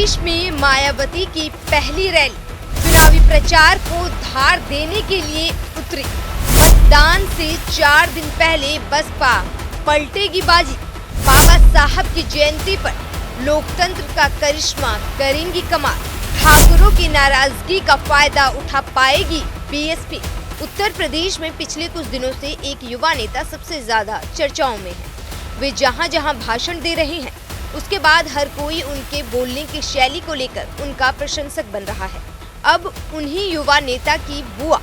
प्रदेश में मायावती की पहली रैली चुनावी प्रचार को धार देने के लिए उतरी। मतदान से 4 दिन पहले बसपा पलटेगी बाजी। बाबा साहब की जयंती पर लोकतंत्र का करिश्मा करेंगी कमाल। ठाकुरों की नाराजगी का फायदा उठा पाएगी बीएसपी। उत्तर प्रदेश में पिछले कुछ दिनों से एक युवा नेता सबसे ज्यादा चर्चाओं में है। वे जहां जहां भाषण दे रहे हैं, उसके बाद हर कोई उनके बोलने की शैली को लेकर उनका प्रशंसक बन रहा है। अब उन्हीं युवा नेता की बुआ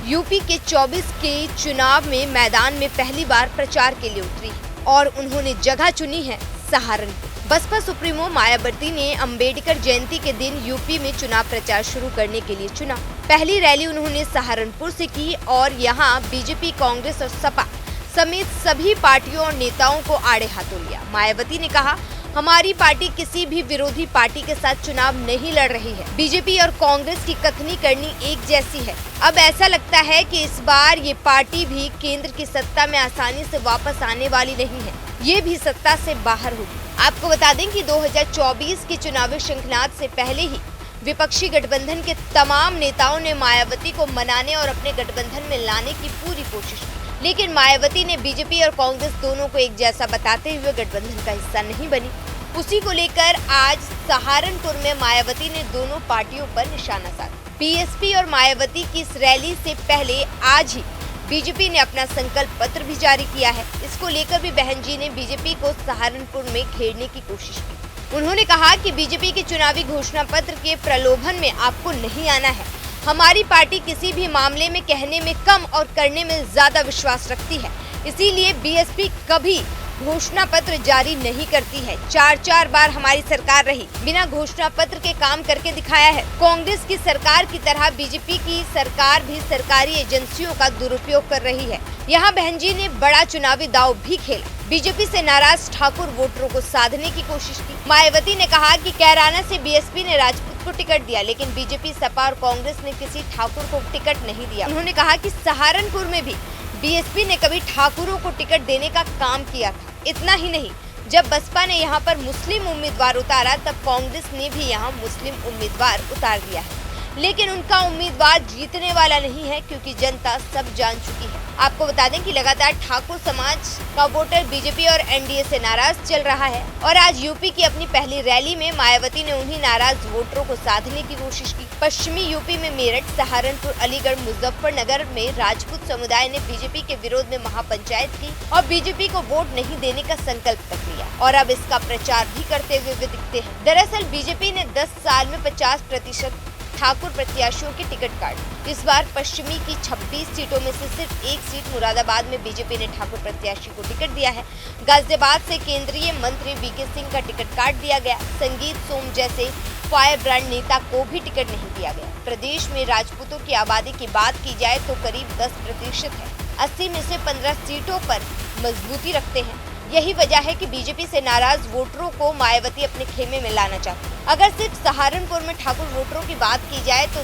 यूपी के 24 के चुनाव में मैदान में पहली बार प्रचार के लिए उतरी और उन्होंने जगह चुनी है सहारनपुर। बसपा सुप्रीमो मायावती ने अंबेडकर जयंती के दिन यूपी में चुनाव प्रचार शुरू करने के लिए चुना। पहली रैली उन्होंने सहारनपुर से की और यहाँ बीजेपी, कांग्रेस और सपा समेत सभी पार्टियों और नेताओं को आड़े हाथों लिया। मायावती ने कहा, हमारी पार्टी किसी भी विरोधी पार्टी के साथ चुनाव नहीं लड़ रही है। बीजेपी और कांग्रेस की कथनी करनी एक जैसी है। अब ऐसा लगता है कि इस बार ये पार्टी भी केंद्र की सत्ता में आसानी से वापस आने वाली नहीं है, ये भी सत्ता से बाहर होगी। आपको बता दें कि 2024 की चुनावी शंखनाद से पहले ही विपक्षी गठबंधन के तमाम नेताओं ने मायावती को मनाने और अपने गठबंधन में लाने की पूरी कोशिश की, लेकिन मायावती ने बीजेपी और कांग्रेस दोनों को एक जैसा बताते हुए गठबंधन का हिस्सा नहीं बनी। उसी को लेकर आज सहारनपुर में मायावती ने दोनों पार्टियों पर निशाना साधा। बीएसपी और मायावती की इस रैली से पहले आज ही बीजेपी ने अपना संकल्प पत्र भी जारी किया है। इसको लेकर भी बहन जी ने बीजेपी को सहारनपुर में घेरने की कोशिश की। उन्होंने कहा कि बीजेपी के चुनावी घोषणा पत्र के प्रलोभन में आपको नहीं आना है। हमारी पार्टी किसी भी मामले में कहने में कम और करने में ज्यादा विश्वास रखती है, इसीलिए बीएसपी कभी घोषणा पत्र जारी नहीं करती है। 4 बार हमारी सरकार रही, बिना घोषणा पत्र के काम करके दिखाया है। कांग्रेस की सरकार की तरह बीजेपी की सरकार भी सरकारी एजेंसियों का दुरुपयोग कर रही है। यहाँ बहन जी ने बड़ा चुनावी दांव भी खेला। बीजेपी से नाराज ठाकुर वोटरों को साधने की कोशिश की। मायावती ने कहा कि कैराना से बीएसपी ने राजपूत को टिकट दिया, लेकिन बीजेपी, सपा और कांग्रेस ने किसी ठाकुर को टिकट नहीं दिया। उन्होंने कहा कि सहारनपुर में भी बीएसपी ने कभी ठाकुरों को टिकट देने का काम किया था। इतना ही नहीं, जब बसपा ने यहाँ पर मुस्लिम उम्मीदवार उतारा, तब कांग्रेस ने भी यहाँ मुस्लिम उम्मीदवार उतार दिया है, लेकिन उनका उम्मीदवार जीतने वाला नहीं है, क्योंकि जनता सब जान चुकी है। आपको बता दें कि लगातार ठाकुर समाज का वोटर बीजेपी और एनडीए से नाराज चल रहा है और आज यूपी की अपनी पहली रैली में मायावती ने उन्हीं नाराज वोटरों को साधने की कोशिश की। पश्चिमी यूपी में मेरठ, सहारनपुर, अलीगढ़, मुजफ्फरनगर में राजपूत समुदाय ने बीजेपी के विरोध में महापंचायत की और बीजेपी को वोट नहीं देने का संकल्प तक लिया और अब इसका प्रचार भी करते हुए वे दिखते हैं। दरअसल बीजेपी ने 10 साल में 50% ठाकुर प्रत्याशियों के टिकट काटे। इस बार पश्चिमी की 26 सीटों में से सिर्फ एक सीट मुरादाबाद में बीजेपी ने ठाकुर प्रत्याशी को टिकट दिया है। गाजियाबाद से केंद्रीय मंत्री वीके सिंह का टिकट काट दिया गया। संगीत सोम जैसे फायर ब्रांड नेता को भी टिकट नहीं दिया गया। प्रदेश में राजपूतों की आबादी की बात की जाए तो करीब 10% है। 80 में से 15 सीटों पर मजबूती रखते हैं। यही वजह है कि बीजेपी से नाराज वोटरों को मायावती अपने खेमे में लाना चाहती है। अगर सिर्फ सहारनपुर में ठाकुर वोटरों की बात की जाए तो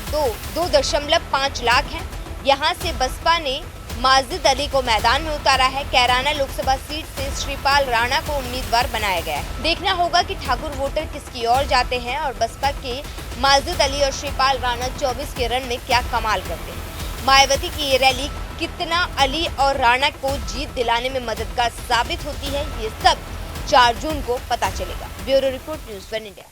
2.5 लाख हैं। यहाँ से बसपा ने माजिद अली को मैदान में उतारा है। कैराना लोकसभा सीट से श्रीपाल राणा को उम्मीदवार बनाया गया है। देखना होगा कि ठाकुर वोटर किसकी ओर जाते हैं और बसपा के माजिद अली और श्रीपाल राणा 24 के रन में क्या कमाल करते हैं। मायावती की ये रैली कितना अली और राणा को जीत दिलाने में मददगार साबित होती है, ये सब 4 जून को पता चलेगा। Bureau report, news 1 India.